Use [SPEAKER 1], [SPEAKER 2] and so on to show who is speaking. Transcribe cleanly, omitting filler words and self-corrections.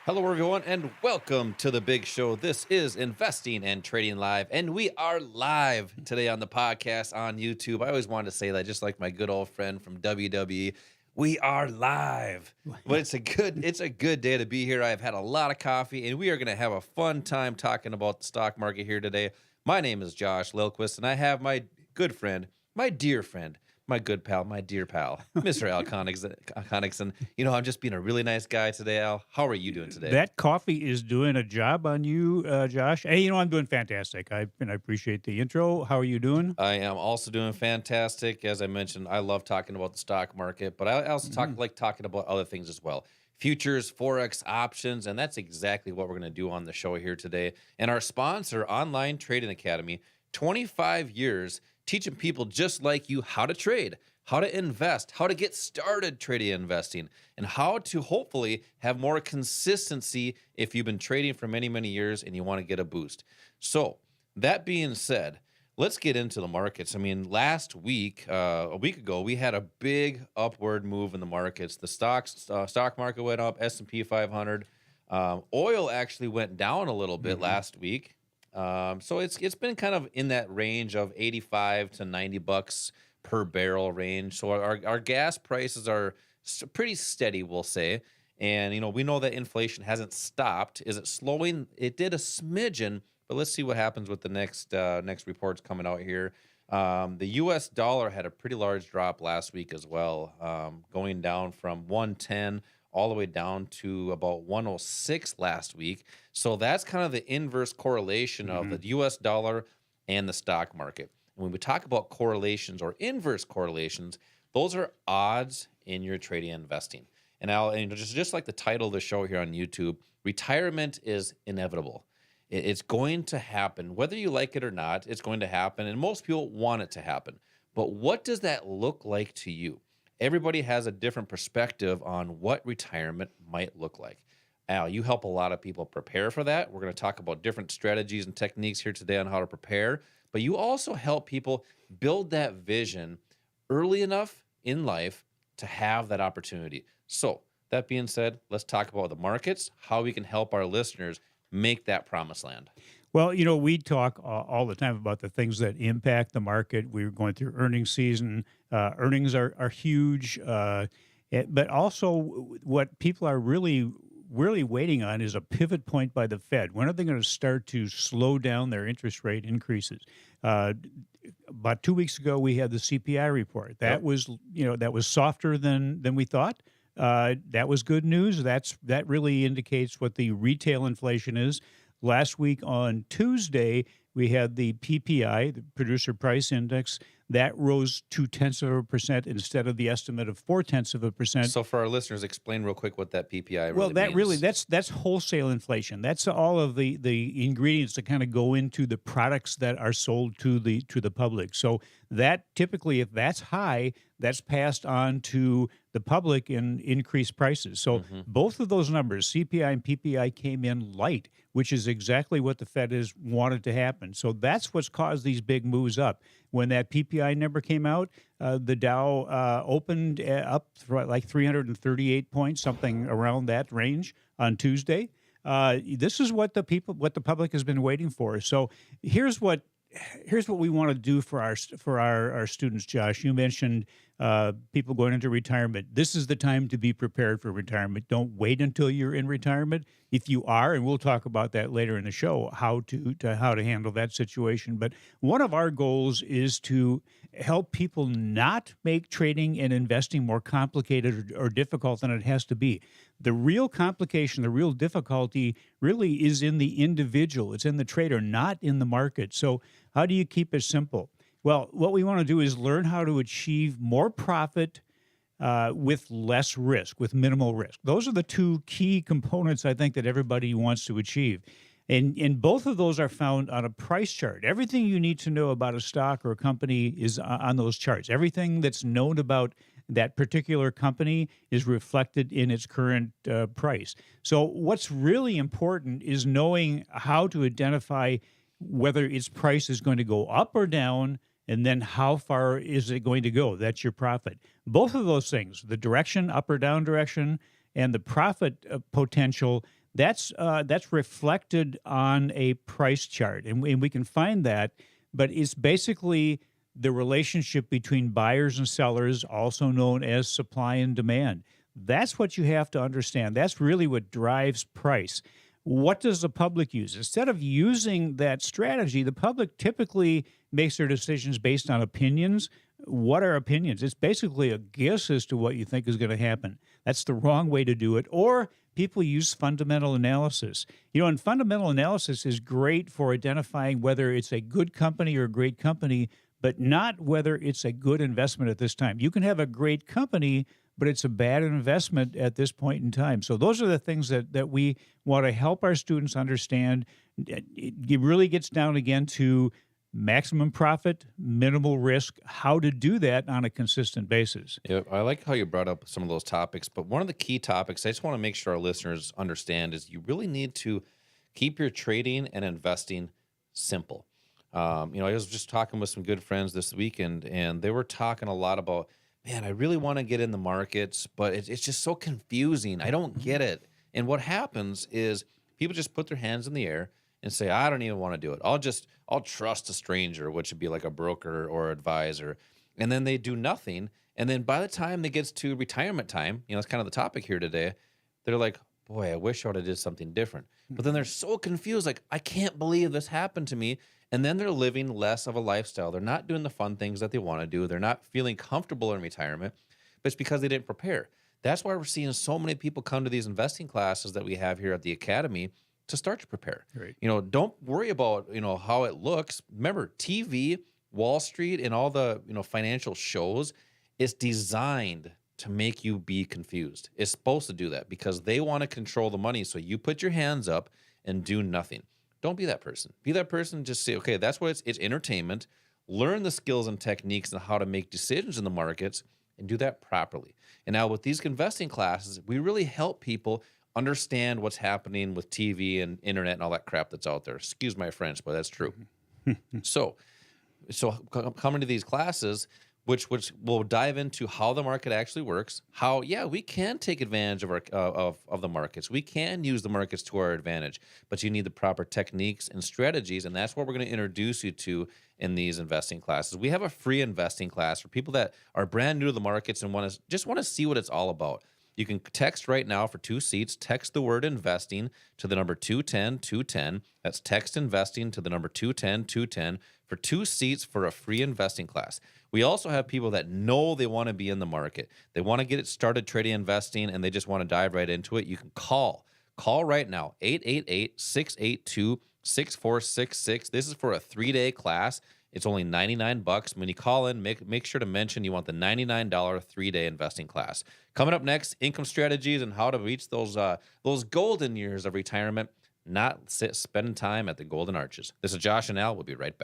[SPEAKER 1] Hello, everyone, and welcome to the big show. This is Investing and Trading Live, and we are live today on the podcast on YouTube. I always wanted to say that, just like my good old friend from WWE, we are live. But it's a good day to be here. I've had a lot of coffee, and we are going to have a fun time talking about the stock market here today. My name is Josh Lilquist, and I have my good friend, my dear friend, my good pal, my dear pal, Mr. Al Connickson. I'm just being a really nice guy today, Al. How are you doing today?
[SPEAKER 2] That coffee is doing a job on you, Josh. Hey, I'm doing fantastic. I appreciate the intro. How are you doing?
[SPEAKER 1] I am also doing fantastic. As I mentioned, I love talking about the stock market, but I also like talking about other things as well. Futures, Forex, options, and that's exactly what we're going to do on the show here today. And our sponsor, Online Trading Academy, 25 years teaching people just like you how to trade, how to invest, how to get started trading and investing, and how to hopefully have more consistency if you've been trading for many, many years and you want to get a boost. So, that being said, let's get into the markets. I mean, last week, a week ago, we had a big upward move in the markets. The stock market went up, S&P 500. Oil actually went down a little bit last week. So it's been kind of in that range of 85 to 90 bucks per barrel range. So our gas prices are pretty steady, we'll say. And we know that inflation hasn't stopped. Is it slowing? It did a smidgen, but let's see what happens with the next reports coming out here. The U.S. dollar had a pretty large drop last week as well, going down from 110 all the way down to about 106 last week. So that's kind of the inverse correlation of the U.S. dollar and the stock market. And when we talk about correlations or inverse correlations, those are odds in your trading and investing. And just like the title of the show here on YouTube, retirement is inevitable. It's going to happen. Whether you like it or not, it's going to happen. And most people want it to happen. But what does that look like to you? Everybody has a different perspective on what retirement might look like. Al, you help a lot of people prepare for that. We're going to talk about different strategies and techniques here today on how to prepare. But you also help people build that vision early enough in life to have that opportunity. So, that being said, let's talk about the markets, how we can help our listeners make that promised land.
[SPEAKER 2] Well, we talk all the time about the things that impact the market. We're going through earnings season. Earnings are huge, but also what people are really waiting on is a pivot point by the Fed. When are they going to start to slow down their interest rate increases? About 2 weeks ago, we had the CPI report. That was softer than we thought. That was good news. That really indicates what the retail inflation is. Last week on Tuesday, we had the PPI, the Producer Price Index, that rose 0.2% instead of the estimate of 0.4%.
[SPEAKER 1] So for our listeners, explain real quick what that PPI
[SPEAKER 2] Well, that
[SPEAKER 1] means.
[SPEAKER 2] really that's wholesale inflation. That's all of the ingredients that kind of go into the products that are sold to the public. So that typically, if that's high, that's passed on to the public in increased prices. So both of those numbers, CPI and PPI, came in light, which is exactly what the Fed has wanted to happen. So that's what's caused these big moves up. When that PPI number came out, the Dow opened up for like 338 points, something around that range on Tuesday. This is what the public has been waiting for. So here's what we want to do for our students, Josh. You mentioned people going into retirement. This is the time to be prepared for retirement. Don't wait until you're in retirement. If you are, and we'll talk about that later in the show, how to handle that situation. But one of our goals is to help people not make trading and investing more complicated or difficult than it has to be. The real complication, the real difficulty really is in the individual. It's in the trader, not in the market. So how do you keep it simple? Well, what we want to do is learn how to achieve more profit with less risk, with minimal risk. Those are the two key components I think that everybody wants to achieve. And both of those are found on a price chart. Everything you need to know about a stock or a company is on those charts. Everything that's known about that particular company is reflected in its current price. So what's really important is knowing how to identify whether its price is going to go up or down, and then how far is it going to go? That's your profit. Both of those things, the direction, up or down direction, and the profit potential, that's reflected on a price chart, and we can find that. But it's basically the relationship between buyers and sellers, also known as supply and demand. That's what you have to understand. That's really what drives price. What does the public use? Instead of using that strategy, the public typically makes their decisions based on opinions. What are opinions? It's basically a guess as to what you think is going to happen. That's the wrong way to do it. Or people use fundamental analysis. And fundamental analysis is great for identifying whether it's a good company or a great company, but not whether it's a good investment at this time. You can have a great company, but it's a bad investment at this point in time. So those are the things that we want to help our students understand. It really gets down again to maximum profit, minimal risk, how to do that on a consistent basis.
[SPEAKER 1] Yeah, I like how you brought up some of those topics, but one of the key topics I just want to make sure our listeners understand is you really need to keep your trading and investing simple. I was just talking with some good friends this weekend, and they were talking a lot about, man, I really want to get in the markets, but it's just so confusing. I don't get it. And what happens is people just put their hands in the air and say, I don't even want to do it. I'll trust a stranger, which would be like a broker or advisor. And then they do nothing. And then by the time it gets to retirement time, it's kind of the topic here today, they're like, boy, I wish I would have did something different. But then they're so confused, like, I can't believe this happened to me. And then they're living less of a lifestyle. They're not doing the fun things that they want to do. They're not feeling comfortable in retirement, but it's because they didn't prepare. That's why we're seeing so many people come to these investing classes that we have here at the Academy to start to prepare.
[SPEAKER 2] Right.
[SPEAKER 1] Don't worry about, how it looks. Remember, TV, Wall Street, and all the, financial shows is designed to make you be confused. It's supposed to do that because they want to control the money. So you put your hands up and do nothing. Don't be that person. Be that person. Just say, okay, that's what it's entertainment. Learn the skills and techniques and how to make decisions in the markets and do that properly. And now with these investing classes, we really help people understand what's happening with TV and internet and all that crap that's out there. Excuse my French, but that's true. So coming to these classes, which will dive into how the market actually works, how, we can take advantage of our of the markets. We can use the markets to our advantage, but you need the proper techniques and strategies, and that's what we're going to introduce you to in these investing classes. We have a free investing class for people that are brand new to the markets and want to see what it's all about. You can text right now for 2 seats. Text the word investing to the number 210-210. That's text investing to the number 210-210 for 2 seats for a free investing class. We also have people that know they want to be in the market. They want to get it started trading investing, and they just want to dive right into it. You can call. Call right now, 888-682-6466. This is for a 3-day class. It's only $99. When you call in, make sure to mention you want the $99 3-day investing class. Coming up next, income strategies and how to reach those golden years of retirement, not spending time at the golden arches. This is Josh and Al. We'll be right back.